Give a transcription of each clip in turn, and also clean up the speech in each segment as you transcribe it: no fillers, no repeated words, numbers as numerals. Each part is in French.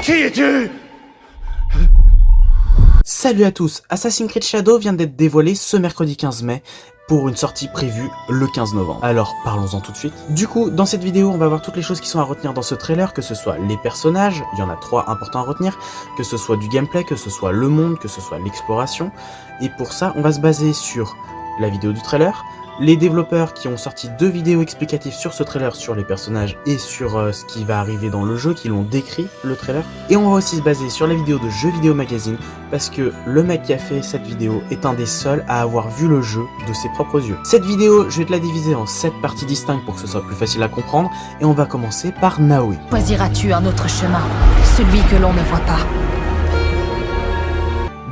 Qui es-tu? Salut à tous, Assassin's Creed Shadow vient d'être dévoilé ce mercredi 15 mai pour une sortie prévue le 15 novembre. Alors parlons-en tout de suite. Du coup, dans cette vidéo, on va voir toutes les choses qui sont à retenir dans ce trailer, que ce soit les personnages, il y en a 3 importants à retenir, que ce soit du gameplay, que ce soit le monde, que ce soit l'exploration. Et pour ça, on va se baser sur la vidéo du trailer, les développeurs qui ont sorti 2 vidéos explicatives sur ce trailer, sur les personnages et sur ce qui va arriver dans le jeu, qui l'ont décrit, le trailer. Et on va aussi se baser sur la vidéo de Jeux Vidéo Magazine, parce que le mec qui a fait cette vidéo est un des seuls à avoir vu le jeu de ses propres yeux. Cette vidéo, je vais te la diviser en 7 parties distinctes pour que ce soit plus facile à comprendre, et on va commencer par Naoe. Choisiras-tu un autre chemin, celui que l'on ne voit pas?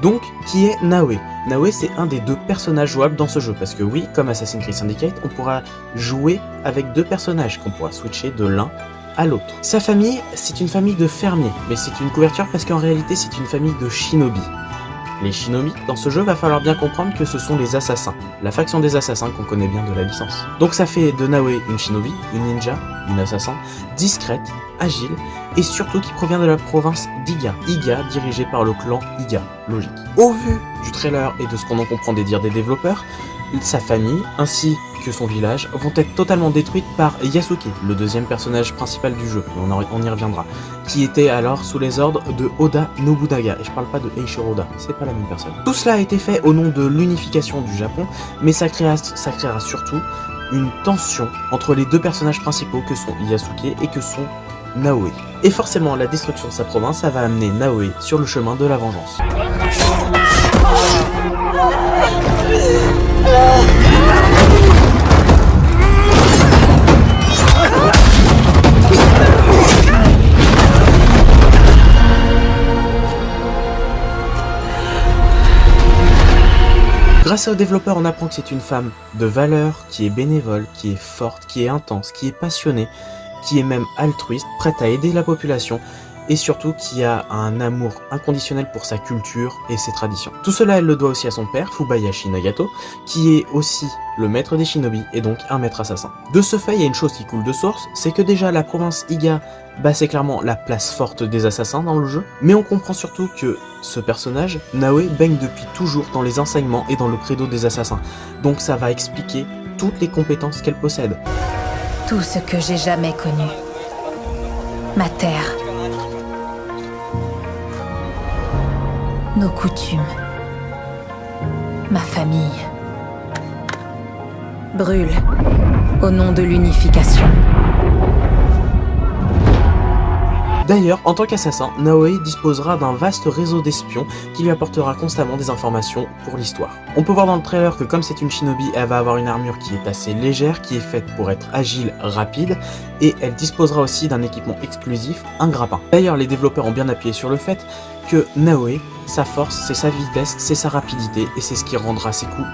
Donc, qui est Naoe? Naoe, c'est un des 2 personnages jouables dans ce jeu, parce que oui, comme Assassin's Creed Syndicate, on pourra jouer avec 2 personnages, qu'on pourra switcher de l'un à l'autre. Sa famille, c'est une famille de fermiers, mais c'est une couverture parce qu'en réalité, c'est une famille de shinobi. Les shinobi, dans ce jeu, va falloir bien comprendre que ce sont les assassins, la faction des assassins qu'on connaît bien de la licence. Donc ça fait de Naoe une shinobi, une ninja, une assassin, discrète, agile, et surtout qui provient de la province d'Iga. Iga, dirigée par le clan Iga, logique. Au vu du trailer et de ce qu'on en comprend des dires des développeurs, sa famille, ainsi que son village, vont être totalement détruites par Yasuke, le 2e personnage principal du jeu, mais on y reviendra, qui était alors sous les ordres de Oda Nobunaga, et je parle pas de Eiichiro Oda, c'est pas la même personne. Tout cela a été fait au nom de l'unification du Japon, mais ça créera surtout une tension entre les 2 personnages principaux que sont Yasuke et que sont Naoe. Et forcément, la destruction de sa province, ça va amener Naoe sur le chemin de la vengeance. Grâce aux développeurs, on apprend que c'est une femme de valeur, qui est bénévole, qui est forte, qui est intense, qui est passionnée, qui est même altruiste, prête à aider la population, et surtout qui a un amour inconditionnel pour sa culture et ses traditions. Tout cela, elle le doit aussi à son père, Fubayashi Nagato, qui est aussi le maître des shinobi, et donc un maître assassin. De ce fait, il y a une chose qui coule de source, c'est que déjà la province Iga, c'est clairement la place forte des assassins dans le jeu, mais on comprend surtout que ce personnage, Naoe, baigne depuis toujours dans les enseignements et dans le credo des assassins, donc ça va expliquer toutes les compétences qu'elle possède. Tout ce que j'ai jamais connu. Ma terre. Nos coutumes. Ma famille. Brûle au nom de l'unification. D'ailleurs, en tant qu'assassin, Naoe disposera d'un vaste réseau d'espions qui lui apportera constamment des informations pour l'histoire. On peut voir dans le trailer que comme c'est une shinobi, elle va avoir une armure qui est assez légère, qui est faite pour être agile, rapide, et elle disposera aussi d'un équipement exclusif, un grappin. D'ailleurs, les développeurs ont bien appuyé sur le fait que Naoe, sa force, c'est sa vitesse, c'est sa rapidité, et c'est ce qui rendra ses coups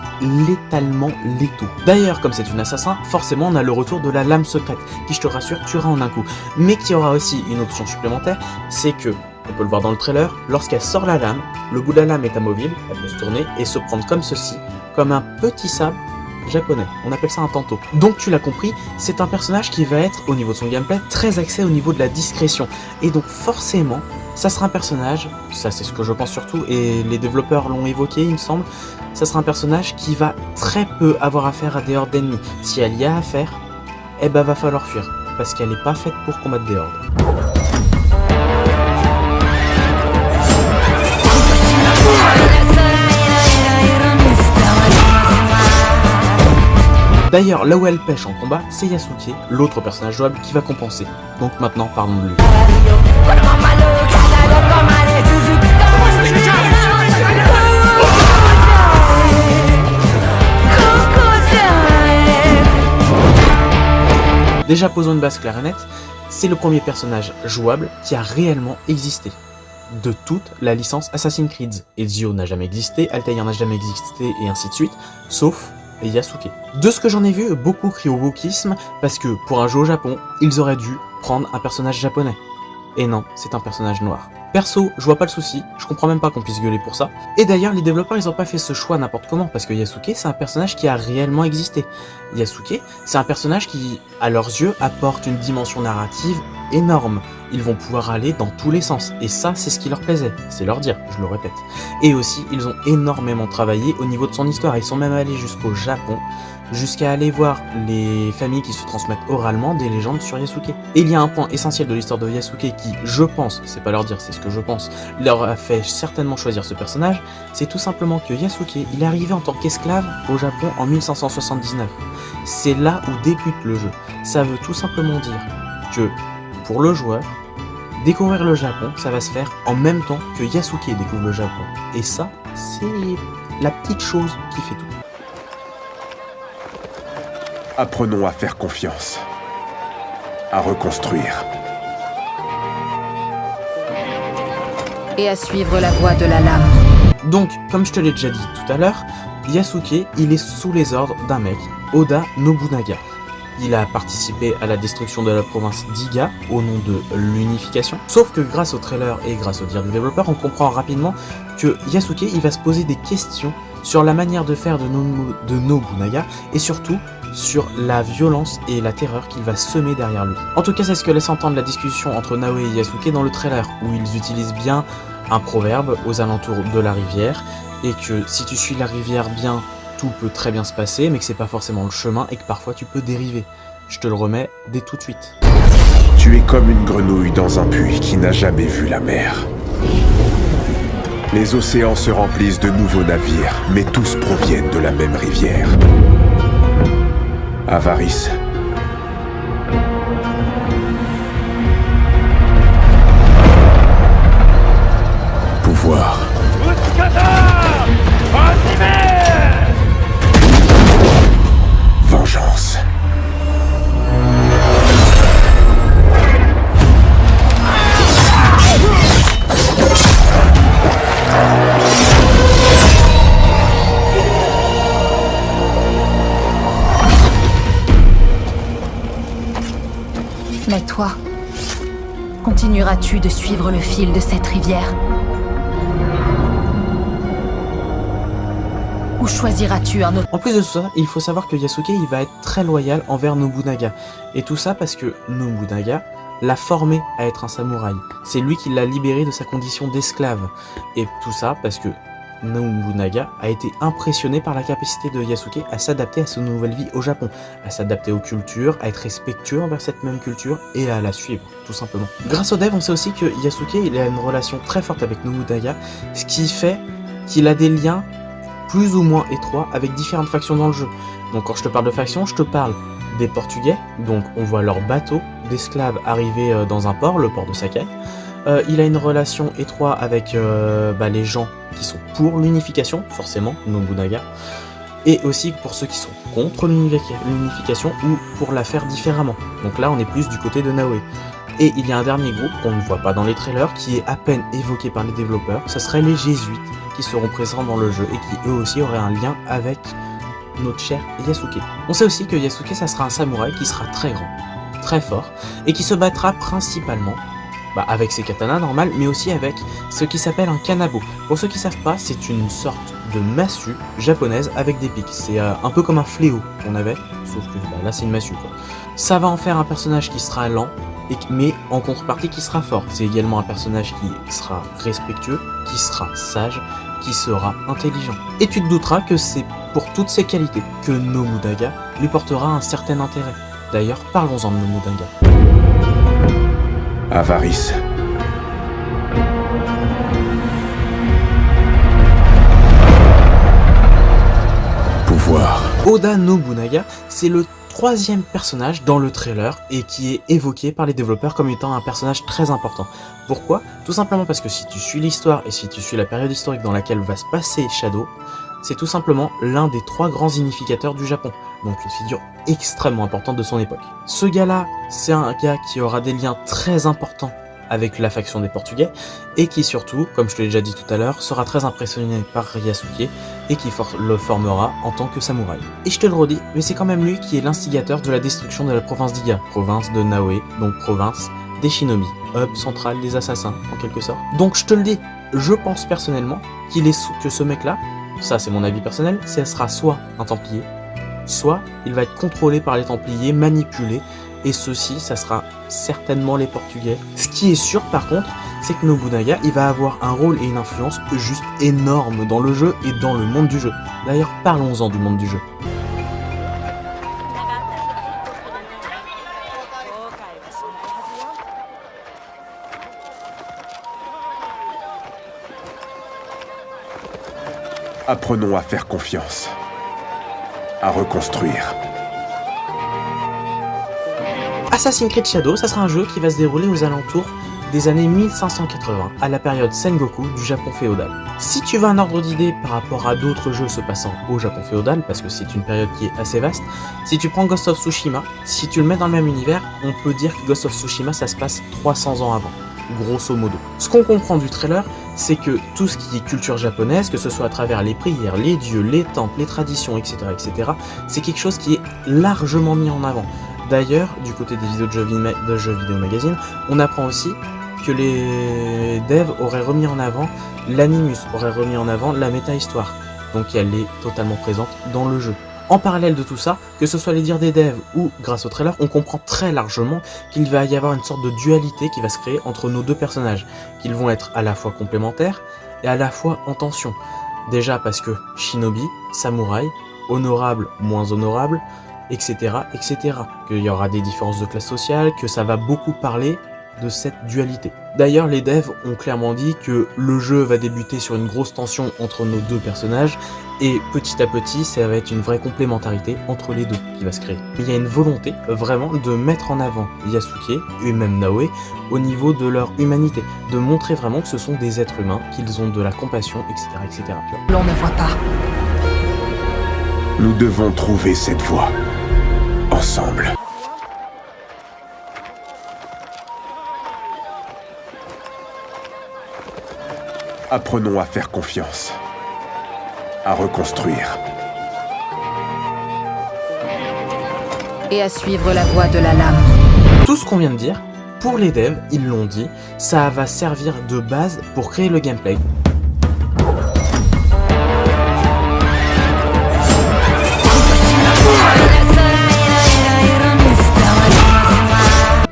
létalement létaux. D'ailleurs, comme c'est une assassin, forcément on a le retour de la lame secrète, qui je te rassure tuera en un coup, mais qui aura aussi une option supplémentaire, c'est que, on peut le voir dans le trailer, lorsqu'elle sort la lame, le bout de la lame est amovible, elle peut se tourner et se prendre comme ceci, comme un petit sabre japonais, on appelle ça un tanto. Donc tu l'as compris, c'est un personnage qui va être, au niveau de son gameplay, très axé au niveau de la discrétion, et donc forcément, ça sera un personnage, ça c'est ce que je pense surtout, et les développeurs l'ont évoqué il me semble, ça sera un personnage qui va très peu avoir affaire à des hordes d'ennemis. Si elle y a affaire, va falloir fuir, parce qu'elle n'est pas faite pour combattre des hordes. D'ailleurs, là où elle pêche en combat, c'est Yasuke, l'autre personnage jouable, qui va compenser. Donc maintenant, parlons de lui. Déjà, posons une base claire et nette, c'est le premier personnage jouable qui a réellement existé de toute la licence Assassin's Creed. Ezio n'a jamais existé, Altair n'a jamais existé, et ainsi de suite, sauf Yasuke. De ce que j'en ai vu, beaucoup crient au wokisme parce que pour un jeu au Japon, ils auraient dû prendre un personnage japonais. Et non, c'est un personnage noir. Perso, je vois pas le souci, je comprends même pas qu'on puisse gueuler pour ça. Et d'ailleurs, les développeurs, ils ont pas fait ce choix n'importe comment, parce que Yasuke, c'est un personnage qui a réellement existé. Yasuke, c'est un personnage qui, à leurs yeux, apporte une dimension narrative énorme. Ils vont pouvoir aller dans tous les sens. Et ça, c'est ce qui leur plaisait. C'est leur dire, je le répète. Et aussi, ils ont énormément travaillé au niveau de son histoire. Ils sont même allés jusqu'au Japon, jusqu'à aller voir les familles qui se transmettent oralement des légendes sur Yasuke. Et il y a un point essentiel de l'histoire de Yasuke qui, je pense, c'est pas leur dire, c'est ce que je pense, leur a fait certainement choisir ce personnage, c'est tout simplement que Yasuke, il est arrivé en tant qu'esclave au Japon en 1579. C'est là où débute le jeu. Ça veut tout simplement dire que, pour le joueur, découvrir le Japon, ça va se faire en même temps que Yasuke découvre le Japon. Et ça, c'est la petite chose qui fait tout. Apprenons à faire confiance, à reconstruire. Et à suivre la voie de la lame. Donc, comme je te l'ai déjà dit tout à l'heure, Yasuke, il est sous les ordres d'un mec, Oda Nobunaga. Il a participé à la destruction de la province d'Iga au nom de l'unification. Sauf que grâce au trailer et grâce au dire du développeur, on comprend rapidement que Yasuke, il va se poser des questions sur la manière de faire de Nobunaga et surtout sur la violence et la terreur qu'il va semer derrière lui. En tout cas, c'est ce que laisse entendre la discussion entre Naoe et Yasuke dans le trailer, où ils utilisent bien un proverbe aux alentours de la rivière, et que si tu suis la rivière bien, tout peut très bien se passer, mais que c'est pas forcément le chemin et que parfois tu peux dériver. Je te le remets dès tout de suite. Tu es comme une grenouille dans un puits qui n'a jamais vu la mer. Les océans se remplissent de nouveaux navires, mais tous proviennent de la même rivière. Avarice. Pouvoir. Vengeance. Mais toi, continueras-tu de suivre le fil de cette rivière? Ou choisiras-tu un autre? En plus de ça, il faut savoir que Yasuke, il va être très loyal envers Nobunaga. Et tout ça parce que Nobunaga l'a formé à être un samouraï. C'est lui qui l'a libéré de sa condition d'esclave. Et tout ça parce que Nobunaga a été impressionné par la capacité de Yasuke à s'adapter à sa nouvelle vie au Japon, à s'adapter aux cultures, à être respectueux envers cette même culture et à la suivre, tout simplement. Grâce au dev, on sait aussi que Yasuke, il a une relation très forte avec Nobunaga, ce qui fait qu'il a des liens plus ou moins étroits avec différentes factions dans le jeu. Donc quand je te parle de factions, je te parle des Portugais, donc on voit leur bateau d'esclaves arriver dans un port, le port de Sakai. Il a une relation étroite avec les gens qui sont pour l'unification, forcément, Nobunaga, et aussi pour ceux qui sont contre l'unification ou pour la faire différemment. Donc là, on est plus du côté de Naoe. Et il y a un dernier groupe qu'on ne voit pas dans les trailers, qui est à peine évoqué par les développeurs, ce serait les Jésuites, qui seront présents dans le jeu et qui eux aussi auraient un lien avec notre cher Yasuke. On sait aussi que Yasuke, ça sera un samouraï qui sera très grand, très fort, et qui se battra principalement avec ses katanas normales, mais aussi avec ce qui s'appelle un kanabo. Pour ceux qui savent pas, c'est une sorte de massue japonaise avec des pics. C'est un peu comme un fléau qu'on avait, sauf que là c'est une massue quoi. Ça va en faire un personnage qui sera lent, mais en contrepartie qui sera fort. C'est également un personnage qui sera respectueux, qui sera sage, qui sera intelligent. Et tu te douteras que c'est pour toutes ces qualités que Nobunaga lui portera un certain intérêt. D'ailleurs, parlons-en de Nobunaga. Avarice. Pouvoir. Oda Nobunaga, c'est le troisième personnage dans le trailer et qui est évoqué par les développeurs comme étant un personnage très important. Pourquoi? Tout simplement parce que si tu suis l'histoire et si tu suis la période historique dans laquelle va se passer Shadow, c'est tout simplement l'un des trois grands unificateurs du Japon, donc une figure extrêmement importante de son époque. Ce gars-là, c'est un gars qui aura des liens très importants avec la faction des Portugais, et qui surtout, comme je te l'ai déjà dit tout à l'heure, sera très impressionné par Yasuke, et qui le formera en tant que samouraï. Et je te le redis, mais c'est quand même lui qui est l'instigateur de la destruction de la province d'Iga, province de Naoe, donc province des shinobi, hub central des assassins, en quelque sorte. Donc je te le dis, je pense personnellement que ce mec-là, ça c'est mon avis personnel, ça sera soit un templier, soit il va être contrôlé par les templiers, manipulé, et ceci, ça sera certainement les Portugais. Ce qui est sûr par contre, c'est que Nobunaga, il va avoir un rôle et une influence juste énorme dans le jeu et dans le monde du jeu. D'ailleurs, parlons-en du monde du jeu. Apprenons à faire confiance, à reconstruire. Assassin's Creed Shadow, ça sera un jeu qui va se dérouler aux alentours des années 1580, à la période Sengoku du Japon féodal. Si tu veux un ordre d'idée par rapport à d'autres jeux se passant au Japon féodal, parce que c'est une période qui est assez vaste, si tu prends Ghost of Tsushima, si tu le mets dans le même univers, on peut dire que Ghost of Tsushima ça se passe 300 ans avant, grosso modo. Ce qu'on comprend du trailer, c'est que tout ce qui est culture japonaise, que ce soit à travers les prières, les dieux, les temples, les traditions, etc., c'est quelque chose qui est largement mis en avant. D'ailleurs, du côté des vidéos de jeux vidéo magazine, on apprend aussi que les devs auraient remis en avant l'animus, auraient remis en avant la méta-histoire. Donc elle est totalement présente dans le jeu. En parallèle de tout ça, que ce soit les dires des devs ou grâce au trailer, on comprend très largement qu'il va y avoir une sorte de dualité qui va se créer entre nos deux personnages, qu'ils vont être à la fois complémentaires et à la fois en tension. Déjà parce que shinobi, samouraï, honorable, moins honorable, etc., qu'il y aura des différences de classe sociale, que ça va beaucoup parler de cette dualité. D'ailleurs, les devs ont clairement dit que le jeu va débuter sur une grosse tension entre nos deux personnages et petit à petit, ça va être une vraie complémentarité entre les deux qui va se créer. Il y a une volonté vraiment de mettre en avant Yasuke et même Naoe au niveau de leur humanité, de montrer vraiment que ce sont des êtres humains, qu'ils ont de la compassion, etc. L'on ne voit pas. Nous devons trouver cette voie, ensemble. Apprenons à faire confiance, à reconstruire. Et à suivre la voie de la lame. Tout ce qu'on vient de dire, pour les devs, ils l'ont dit, ça va servir de base pour créer le gameplay.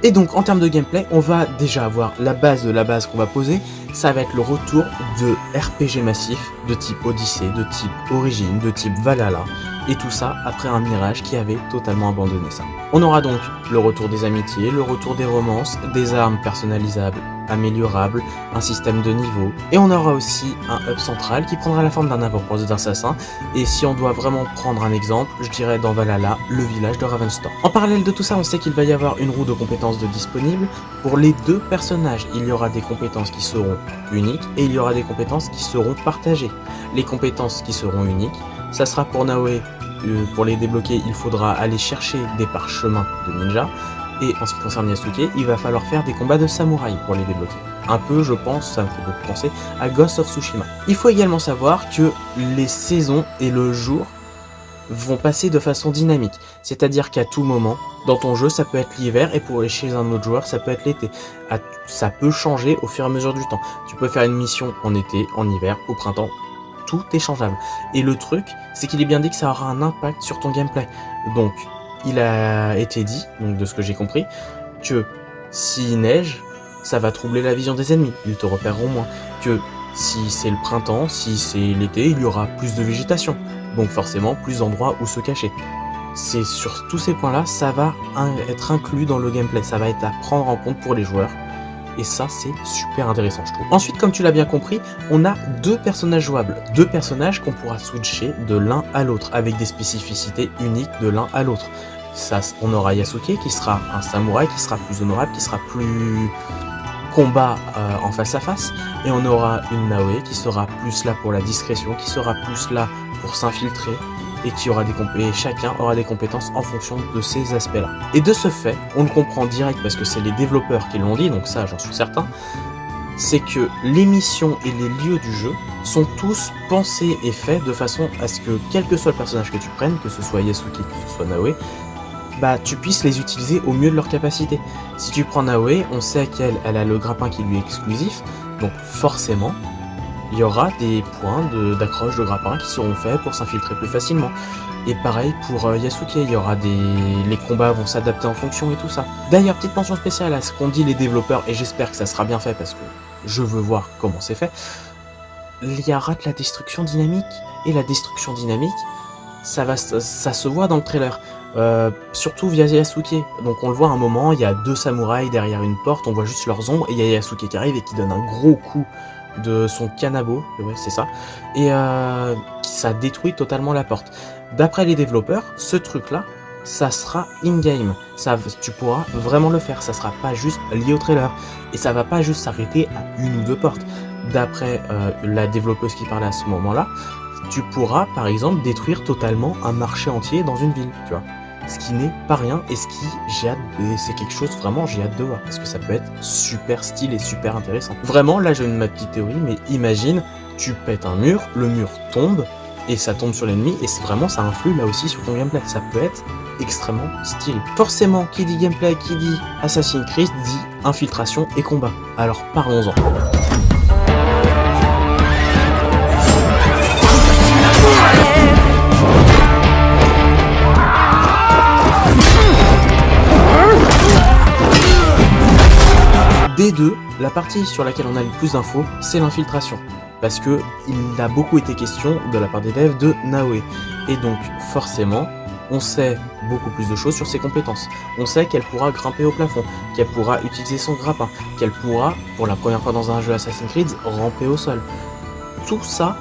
Et donc en termes de gameplay, on va déjà avoir la base de la base qu'on va poser, ça va être le retour de RPG massif de type Odyssey, de type Origin, de type Valhalla, et tout ça après un Mirage qui avait totalement abandonné ça. On aura donc le retour des amitiés, le retour des romances, des armes personnalisables, améliorables, un système de niveau, et on aura aussi un hub central qui prendra la forme d'un avant-poste d'assassin, et si on doit vraiment prendre un exemple, je dirais dans Valhalla, le village de Ravenstorm. En parallèle de tout ça, on sait qu'il va y avoir une roue de compétences de disponible. Pour les deux personnages, il y aura des compétences qui seront uniques, et il y aura des compétences qui seront partagées. Les compétences qui seront uniques, ça sera pour Naoe, pour les débloquer, il faudra aller chercher des parchemins de ninja, et en ce qui concerne Yasuke, il va falloir faire des combats de samouraï pour les débloquer. Un peu, je pense, ça me fait beaucoup penser à Ghost of Tsushima. Il faut également savoir que les saisons et le jour vont passer de façon dynamique, c'est-à-dire qu'à tout moment, dans ton jeu, ça peut être l'hiver, et pour chez un autre joueur, ça peut être l'été. Ça peut changer au fur et à mesure du temps. Tu peux faire une mission en été, en hiver, au printemps, tout est changeable. Et le truc, c'est qu'il est bien dit que ça aura un impact sur ton gameplay. Donc, il a été dit, donc de ce que j'ai compris, que s'il neige, ça va troubler la vision des ennemis, ils te repéreront moins. Que si c'est le printemps, si c'est l'été, il y aura plus de végétation, donc forcément plus d'endroits où se cacher. C'est sur tous ces points-là, ça va être inclus dans le gameplay, ça va être à prendre en compte pour les joueurs. Et ça, c'est super intéressant, je trouve. Ensuite, comme tu l'as bien compris, on a deux personnages jouables. Deux personnages qu'on pourra switcher de l'un à l'autre, avec des spécificités uniques de l'un à l'autre. Ça, on aura Yasuke, qui sera un samouraï, qui sera plus honorable, qui sera plus combat en face à face. Et on aura une Naoe, qui sera plus là pour la discrétion, qui sera plus là pour s'infiltrer, et chacun aura des compétences en fonction de ces aspects-là. Et de ce fait, on le comprend direct parce que c'est les développeurs qui l'ont dit, donc ça j'en suis certain, c'est que les missions et les lieux du jeu sont tous pensés et faits de façon à ce que, quel que soit le personnage que tu prennes, que ce soit Yasuke, que ce soit Naoe, bah tu puisses les utiliser au mieux de leur capacité. Si tu prends Naoe, on sait qu'elle a le grappin qui lui est exclusif, donc forcément, il y aura des points d'accroche de grappin qui seront faits pour s'infiltrer plus facilement. Et pareil pour Yasuke, il y aura les combats vont s'adapter en fonction et tout ça. D'ailleurs, petite mention spéciale à ce qu'ont dit les développeurs, et j'espère que ça sera bien fait parce que je veux voir comment c'est fait. Il y aura de la destruction dynamique, et la destruction dynamique, ça se voit dans le trailer. Surtout via Yasuke. Donc on le voit à un moment, il y a 2 samouraïs derrière une porte, on voit juste leurs ombres, et il y a Yasuke qui arrive et qui donne un gros coup de son kanabo, ouais, c'est ça, et ça détruit totalement la porte. D'après les développeurs, ce truc-là, ça sera in-game. Tu pourras vraiment le faire, ça sera pas juste lié au trailer. Et ça va pas juste s'arrêter à 1 ou 2 portes. D'après la développeuse qui parlait à ce moment-là, tu pourras par exemple détruire totalement un marché entier dans une ville, tu vois. Ce qui n'est pas rien et c'est quelque chose vraiment j'ai hâte de voir parce que ça peut être super stylé et super intéressant. Vraiment, là j'ai ma petite théorie, mais imagine, tu pètes un mur, le mur tombe et ça tombe sur l'ennemi et vraiment ça influe là aussi sur ton gameplay. Ça peut être extrêmement stylé. Forcément, qui dit gameplay, qui dit Assassin's Creed dit infiltration et combat. Alors parlons-en. D2, la partie sur laquelle on a le plus d'infos, c'est l'infiltration. Parce que il a beaucoup été question de la part des devs de Naoe. Et donc forcément, on sait beaucoup plus de choses sur ses compétences. On sait qu'elle pourra grimper au plafond, qu'elle pourra utiliser son grappin, qu'elle pourra, pour la première fois dans un jeu Assassin's Creed, ramper au sol. Tout ça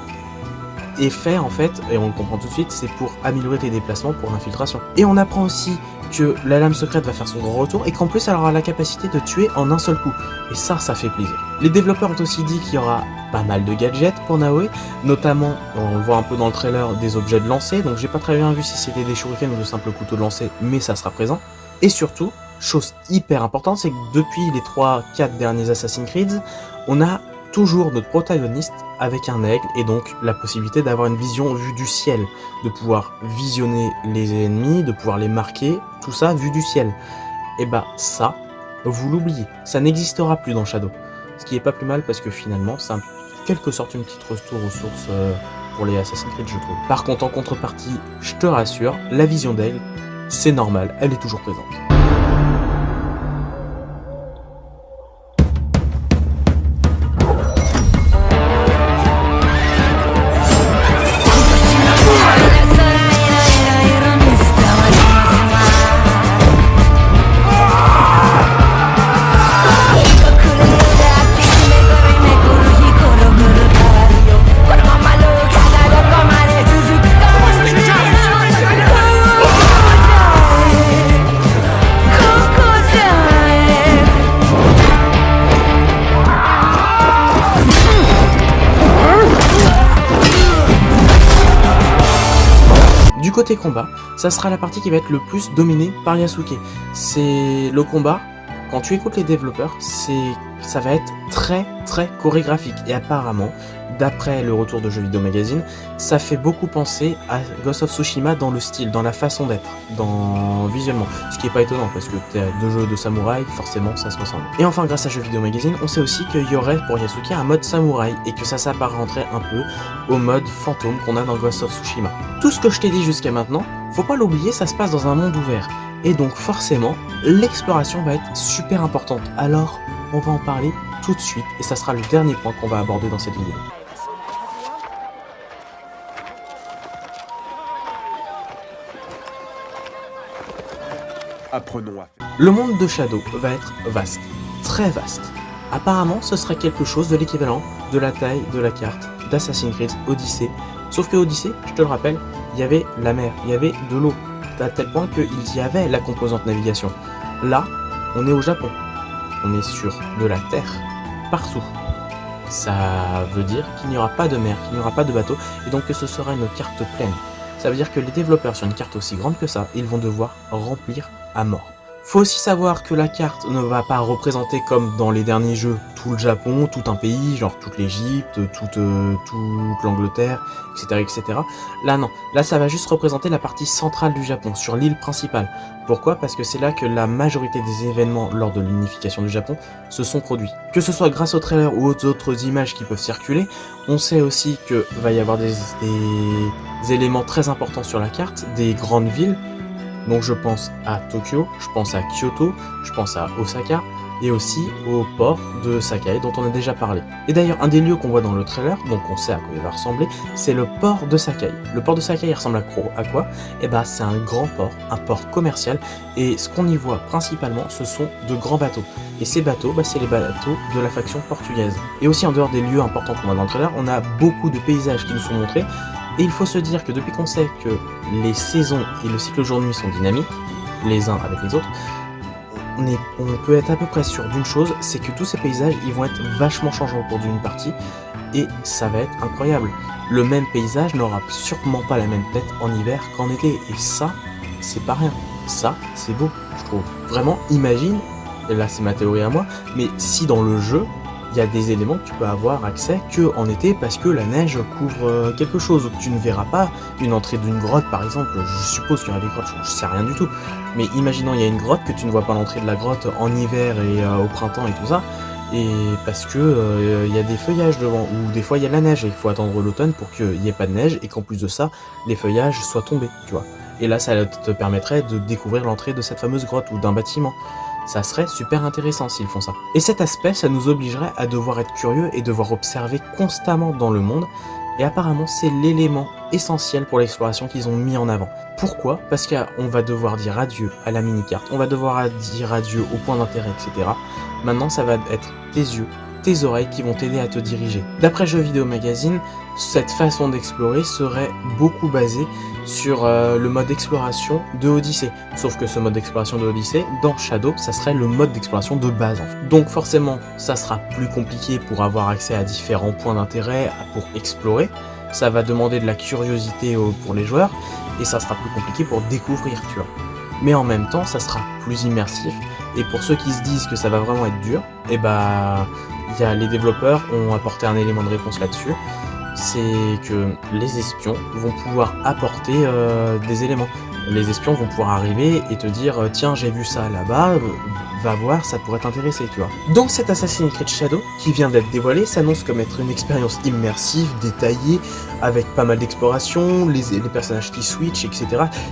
est fait en fait, et on le comprend tout de suite, c'est pour améliorer tes déplacements pour l'infiltration. Et on apprend aussi que la lame secrète va faire son grand retour et qu'en plus elle aura la capacité de tuer en un seul coup. Et ça fait plaisir. Les développeurs ont aussi dit qu'il y aura pas mal de gadgets pour Naoe, notamment, on le voit un peu dans le trailer, des objets de lancer, donc j'ai pas très bien vu si c'était des shurikens ou de simples couteaux de lancer, mais ça sera présent. Et surtout, chose hyper importante, c'est que depuis les 3-4 derniers Assassin's Creed, on a toujours notre protagoniste avec un aigle et donc la possibilité d'avoir une vision vue du ciel, de pouvoir visionner les ennemis, de pouvoir les marquer, tout ça vue du ciel. Et bah ça, vous l'oubliez, ça n'existera plus dans Shadow. Ce qui est pas plus mal parce que finalement c'est en quelque sorte une petite retour aux sources pour les Assassin's Creed je trouve. Par contre en contrepartie, je te rassure, la vision d'aigle, c'est normal, elle est toujours présente. Du côté combat, ça sera la partie qui va être le plus dominée par Yasuke. C'est le combat, quand tu écoutes les développeurs, ça va être très chorégraphique. Et apparemment, d'après le retour de Jeux Vidéo Magazine, ça fait beaucoup penser à Ghost of Tsushima dans le style, dans la façon d'être, visuellement. Ce qui est pas étonnant parce que t'es 2 jeux de samouraï, forcément ça se ressemble. Et enfin, grâce à Jeux Vidéo Magazine, on sait aussi qu'il y aurait pour Yasuke un mode samouraï et que ça s'apparenterait un peu au mode fantôme qu'on a dans Ghost of Tsushima. Tout ce que je t'ai dit jusqu'à maintenant, faut pas l'oublier, ça se passe dans un monde ouvert. Et donc forcément, l'exploration va être super importante. Alors, on va en parler tout de suite et ça sera le dernier point qu'on va aborder dans cette vidéo. Apprenons à faire. Le monde de Shadow va être vaste, très vaste. Apparemment, ce serait quelque chose de l'équivalent de la taille de la carte d'Assassin's Creed Odyssey. Sauf que Odyssey, je te le rappelle, il y avait la mer, il y avait de l'eau, à tel point qu'il y avait la composante navigation. Là, on est au Japon. On est sur de la terre, partout. Ça veut dire qu'il n'y aura pas de mer, qu'il n'y aura pas de bateau, et donc que ce sera une carte pleine. Ça veut dire que les développeurs sur une carte aussi grande que ça, ils vont devoir remplir à mort. Faut aussi savoir que la carte ne va pas représenter comme dans les derniers jeux tout le Japon, tout un pays, genre toute l'Égypte, toute l'Angleterre, etc., etc. Là non, là ça va juste représenter la partie centrale du Japon, sur l'île principale. Pourquoi ? Parce que c'est là que la majorité des événements lors de l'unification du Japon se sont produits. Que ce soit grâce au trailer ou aux autres images qui peuvent circuler, on sait aussi que va y avoir des éléments très importants sur la carte, des grandes villes. Donc je pense à Tokyo, je pense à Kyoto, je pense à Osaka et aussi au port de Sakai dont on a déjà parlé. Et d'ailleurs un des lieux qu'on voit dans le trailer, donc on sait à quoi il va ressembler, c'est le port de Sakai. Le port de Sakai il ressemble à quoi ? Eh bah c'est un grand port, un port commercial, et ce qu'on y voit principalement ce sont de grands bateaux. Et ces bateaux, c'est les bateaux de la faction portugaise. Et aussi en dehors des lieux importants qu'on voit dans le trailer, on a beaucoup de paysages qui nous sont montrés. Et il faut se dire que depuis qu'on sait que les saisons et le cycle jour-nuit sont dynamiques, les uns avec les autres, on peut être à peu près sûr d'une chose, c'est que tous ces paysages ils vont être vachement changeants au cours d'une partie, et ça va être incroyable. Le même paysage n'aura sûrement pas la même tête en hiver qu'en été, et ça, c'est pas rien. Ça, c'est beau, je trouve. Vraiment, imagine, et là c'est ma théorie à moi, mais si dans le jeu, il y a des éléments que tu peux avoir accès que en été parce que la neige couvre quelque chose, ou que tu ne verras pas une entrée d'une grotte par exemple. Je suppose qu'il y aura des grottes, je sais rien du tout, mais imaginons il y a une grotte que tu ne vois pas l'entrée de la grotte en hiver et au printemps et tout ça, et parce que il y a des feuillages devant, ou des fois il y a la neige et il faut attendre l'automne pour qu'il n'y ait pas de neige et qu'en plus de ça les feuillages soient tombés, tu vois. Et là ça te permettrait de découvrir l'entrée de cette fameuse grotte ou d'un bâtiment. Ça serait super intéressant s'ils font ça. Et cet aspect, ça nous obligerait à devoir être curieux et devoir observer constamment dans le monde. Et apparemment, c'est l'élément essentiel pour l'exploration qu'ils ont mis en avant. Pourquoi ? Parce qu'on va devoir dire adieu à la mini-carte, on va devoir dire adieu au point d'intérêt, etc. Maintenant, ça va être tes yeux, tes oreilles qui vont t'aider à te diriger. D'après Jeux Vidéo Magazine, cette façon d'explorer serait beaucoup basée sur le mode d'exploration de Odyssey. Sauf que ce mode d'exploration de Odyssey, dans Shadow, ça serait le mode d'exploration de base en fait. Donc forcément, ça sera plus compliqué pour avoir accès à différents points d'intérêt pour explorer. Ça va demander de la curiosité pour les joueurs, et ça sera plus compliqué pour découvrir, tu vois. Mais en même temps, ça sera plus immersif, et pour ceux qui se disent que ça va vraiment être dur, les développeurs ont apporté un élément de réponse là-dessus. C'est que les espions vont pouvoir apporter des éléments. Les espions vont pouvoir arriver et te dire tiens, j'ai vu ça là-bas, va voir, ça pourrait t'intéresser, tu vois. Donc cet Assassin's Creed Shadow qui vient d'être dévoilé s'annonce comme être une expérience immersive, détaillée, avec pas mal d'exploration, les personnages qui switchent, etc.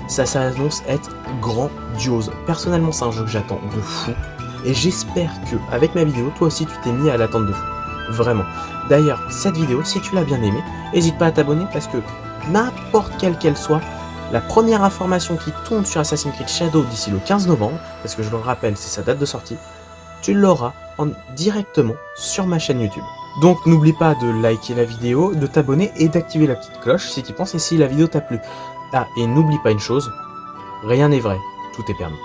Ça s'annonce être grandiose. Personnellement, c'est un jeu que j'attends de fou, et j'espère que avec ma vidéo, toi aussi tu t'es mis à l'attendre de fou. Vraiment. D'ailleurs, cette vidéo, si tu l'as bien aimée, n'hésite pas à t'abonner parce que n'importe quelle qu'elle soit, la première information qui tombe sur Assassin's Creed Shadow d'ici le 15 novembre, parce que je le rappelle, c'est sa date de sortie, tu l'auras directement sur ma chaîne YouTube. Donc n'oublie pas de liker la vidéo, de t'abonner et d'activer la petite cloche si tu y penses et si la vidéo t'a plu. Ah, et n'oublie pas une chose, rien n'est vrai, tout est permis.